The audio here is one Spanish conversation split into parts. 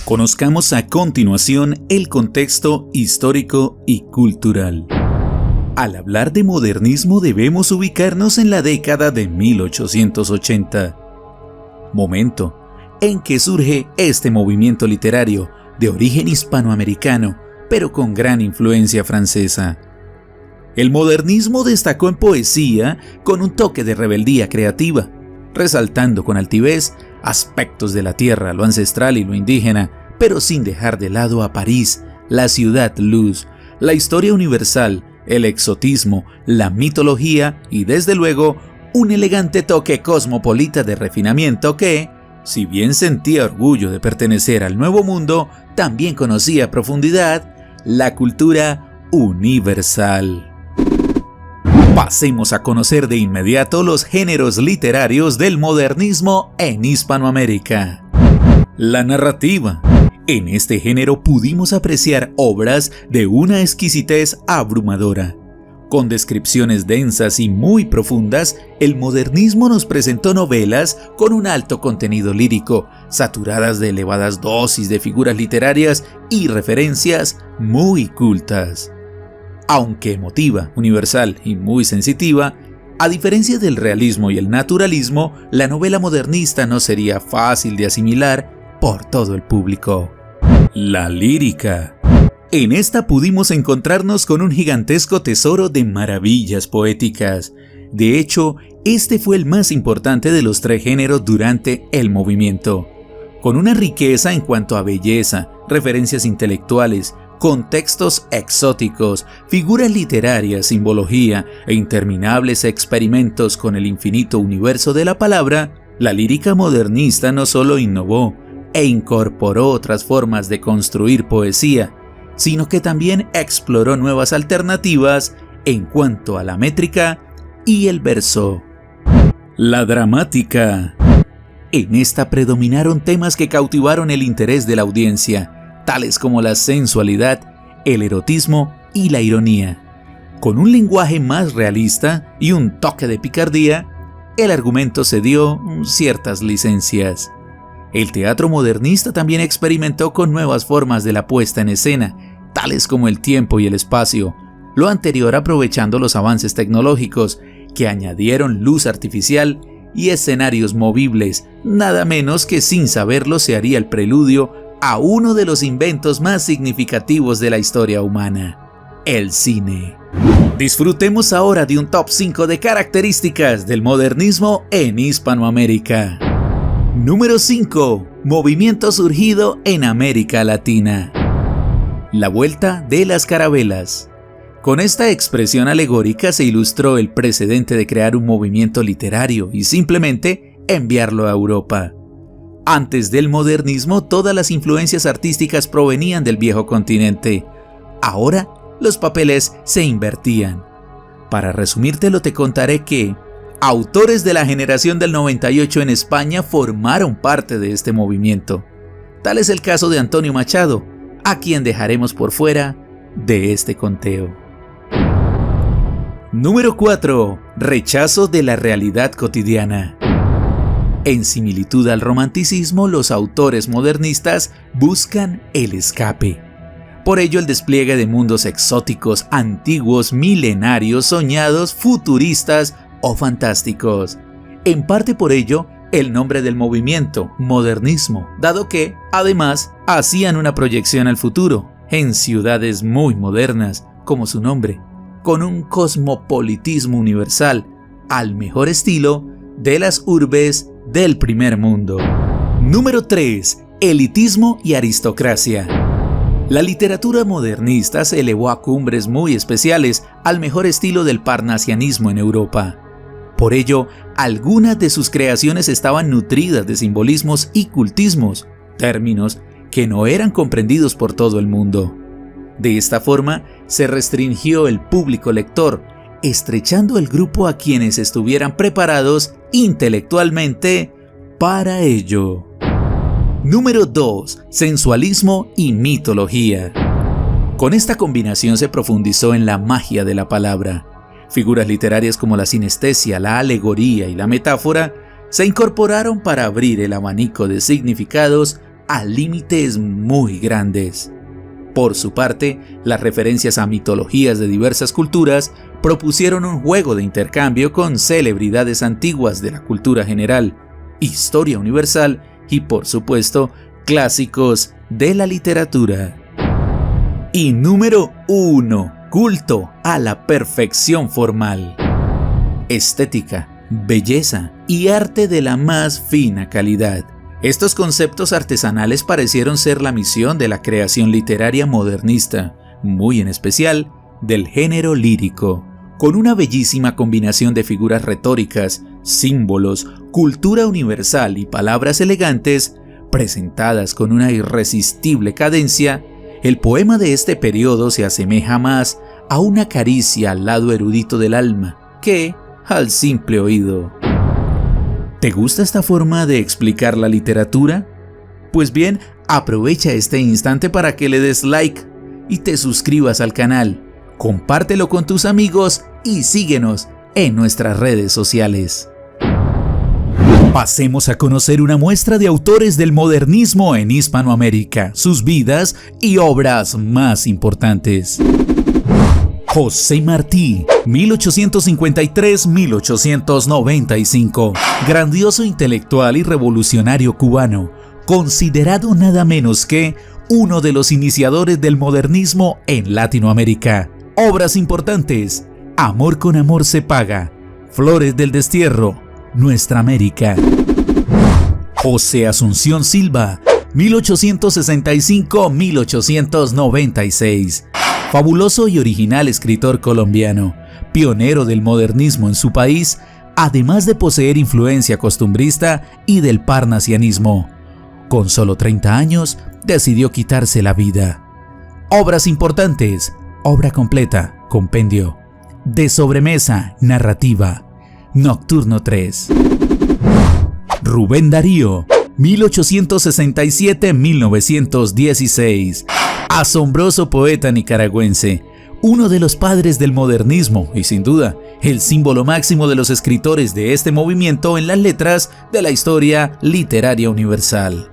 Conozcamos a continuación el contexto histórico y cultural. Al hablar de modernismo debemos ubicarnos en la década de 1880, momento en que surge este movimiento literario de origen hispanoamericano, pero con gran influencia francesa. El modernismo destacó en poesía con un toque de rebeldía creativa, resaltando con altivez aspectos de la tierra, lo ancestral y lo indígena, pero sin dejar de lado a París, la ciudad luz, la historia universal, el exotismo, la mitología y desde luego un elegante toque cosmopolita de refinamiento que, si bien sentía orgullo de pertenecer al Nuevo Mundo, también conocía a profundidad la cultura universal. Pasemos a conocer de inmediato los géneros literarios del modernismo en Hispanoamérica. La narrativa. En este género pudimos apreciar obras de una exquisitez abrumadora. Con descripciones densas y muy profundas, el modernismo nos presentó novelas con un alto contenido lírico, saturadas de elevadas dosis de figuras literarias y referencias muy cultas. Aunque emotiva, universal y muy sensitiva, a diferencia del realismo y el naturalismo, la novela modernista no sería fácil de asimilar por todo el público. La lírica. En esta pudimos encontrarnos con un gigantesco tesoro de maravillas poéticas. De hecho, este fue el más importante de los tres géneros durante el movimiento. Con una riqueza en cuanto a belleza, referencias intelectuales, contextos exóticos, figuras literarias, simbología e interminables experimentos con el infinito universo de la palabra, la lírica modernista no solo innovó e incorporó otras formas de construir poesía, sino que también exploró nuevas alternativas en cuanto a la métrica y el verso. La dramática. En esta predominaron temas que cautivaron el interés de la audiencia, tales como la sensualidad, el erotismo y la ironía. Con un lenguaje más realista y un toque de picardía, el argumento se dio ciertas licencias. El teatro modernista también experimentó con nuevas formas de la puesta en escena, tales como el tiempo y el espacio, lo anterior aprovechando los avances tecnológicos que añadieron luz artificial y escenarios movibles, nada menos que sin saberlo se haría el preludio a uno de los inventos más significativos de la historia humana, el cine. Disfrutemos ahora de un top 5 de características del modernismo en Hispanoamérica. Número 5. Movimiento surgido en América Latina. La vuelta de las carabelas. Con esta expresión alegórica se ilustró el precedente de crear un movimiento literario y simplemente enviarlo a Europa. Antes del modernismo, todas las influencias artísticas provenían del viejo continente. Ahora, los papeles se invertían. Para resumírtelo, te contaré que autores de la generación del 98 en España formaron parte de este movimiento. Tal es el caso de Antonio Machado, a quien dejaremos por fuera de este conteo. Número 4. Rechazo de la realidad cotidiana. En similitud al romanticismo, los autores modernistas buscan el escape. Por ello, el despliegue de mundos exóticos, antiguos, milenarios, soñados, futuristas o fantásticos. En parte por ello, el nombre del movimiento, modernismo, dado que, además, hacían una proyección al futuro, en ciudades muy modernas, como su nombre, con un cosmopolitismo universal, al mejor estilo de las urbes del primer mundo. Número 3. Elitismo y aristocracia. La literatura modernista se elevó a cumbres muy especiales al mejor estilo del parnasianismo en Europa. Por ello, algunas de sus creaciones estaban nutridas de simbolismos y cultismos, términos que no eran comprendidos por todo el mundo. De esta forma, se restringió el público lector, estrechando el grupo a quienes estuvieran preparados intelectualmente para ello. Número 2. Sensualismo y mitología. Con esta combinación se profundizó en la magia de la palabra. Figuras literarias como la sinestesia, la alegoría y la metáfora se incorporaron para abrir el abanico de significados a límites muy grandes. Por su parte, las referencias a mitologías de diversas culturas propusieron un juego de intercambio con celebridades antiguas de la cultura general, historia universal y, por supuesto, clásicos de la literatura. Y número 1. Culto a la perfección formal. Estética, belleza y arte de la más fina calidad. Estos conceptos artesanales parecieron ser la misión de la creación literaria modernista, muy en especial del género lírico, con una bellísima combinación de figuras retóricas, símbolos, cultura universal y palabras elegantes, presentadas con una irresistible cadencia. El poema de este periodo se asemeja más a una caricia al lado erudito del alma que al simple oído. ¿Te gusta esta forma de explicar la literatura? Pues bien, aprovecha este instante para que le des like y te suscribas al canal, compártelo con tus amigos y síguenos en nuestras redes sociales. Pasemos a conocer una muestra de autores del modernismo en Hispanoamérica, sus vidas y obras más importantes. José Martí, 1853-1895, grandioso intelectual y revolucionario cubano, considerado nada menos que uno de los iniciadores del modernismo en Latinoamérica. Obras importantes: Amor con amor se paga, Flores del destierro, Nuestra América. José Asunción Silva, 1865-1896. Fabuloso y original escritor colombiano, pionero del modernismo en su país, además de poseer influencia costumbrista y del parnasianismo. Con solo 30 años, decidió quitarse la vida. Obras importantes: obra completa, compendio. De sobremesa, narrativa. Nocturno 3. Rubén Darío, 1867-1916. Asombroso poeta nicaragüense, uno de los padres del modernismo y sin duda el símbolo máximo de los escritores de este movimiento en las letras de la historia literaria universal.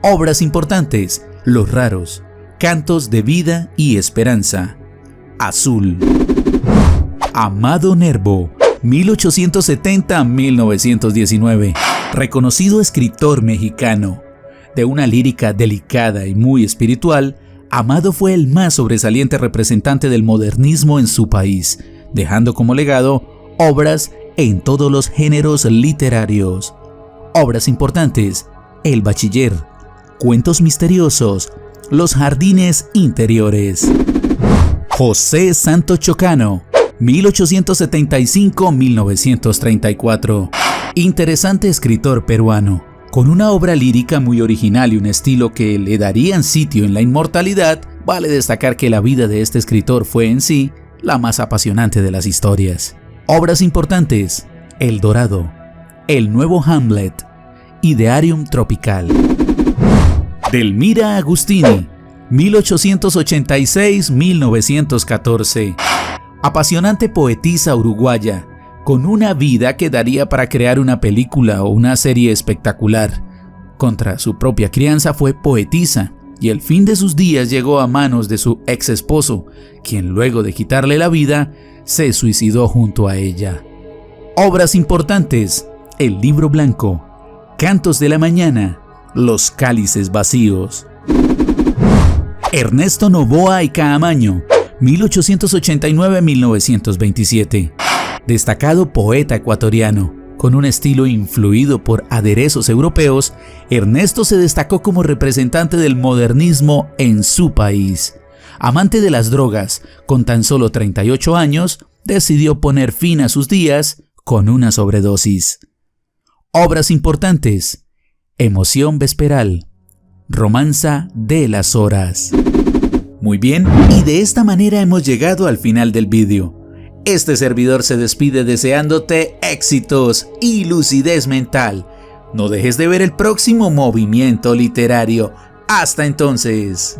Obras importantes: Los raros, Cantos de vida y esperanza, Azul. Amado Nervo, 1870-1919, reconocido escritor mexicano. De una lírica delicada y muy espiritual, Amado fue el más sobresaliente representante del modernismo en su país, dejando como legado obras en todos los géneros literarios. Obras importantes: El Bachiller, Cuentos misteriosos, Los jardines interiores. José Santos Chocano, 1875-1934. Interesante escritor peruano, con una obra lírica muy original y un estilo que le darían sitio en la inmortalidad. Vale destacar que la vida de este escritor fue en sí la más apasionante de las historias. Obras importantes: El Dorado, El Nuevo Hamlet, Idearium Tropical. Delmira Agustini, 1886-1914. Apasionante poetisa uruguaya, con una vida que daría para crear una película o una serie espectacular. Contra su propia crianza fue poetisa, y el fin de sus días llegó a manos de su ex esposo, quien luego de quitarle la vida, se suicidó junto a ella. Obras importantes: El Libro Blanco, Cantos de la Mañana, Los cálices vacíos. Ernesto Noboa y Caamaño, 1889-1927. Destacado poeta ecuatoriano, con un estilo influido por aderezos europeos, Ernesto se destacó como representante del modernismo en su país. Amante de las drogas, con tan solo 38 años, decidió poner fin a sus días con una sobredosis. Obras importantes: Emoción vesperal, Romanza de las horas. Muy bien, y de esta manera hemos llegado al final del vídeo. Este servidor se despide deseándote éxitos y lucidez mental. No dejes de ver el próximo movimiento literario. Hasta entonces.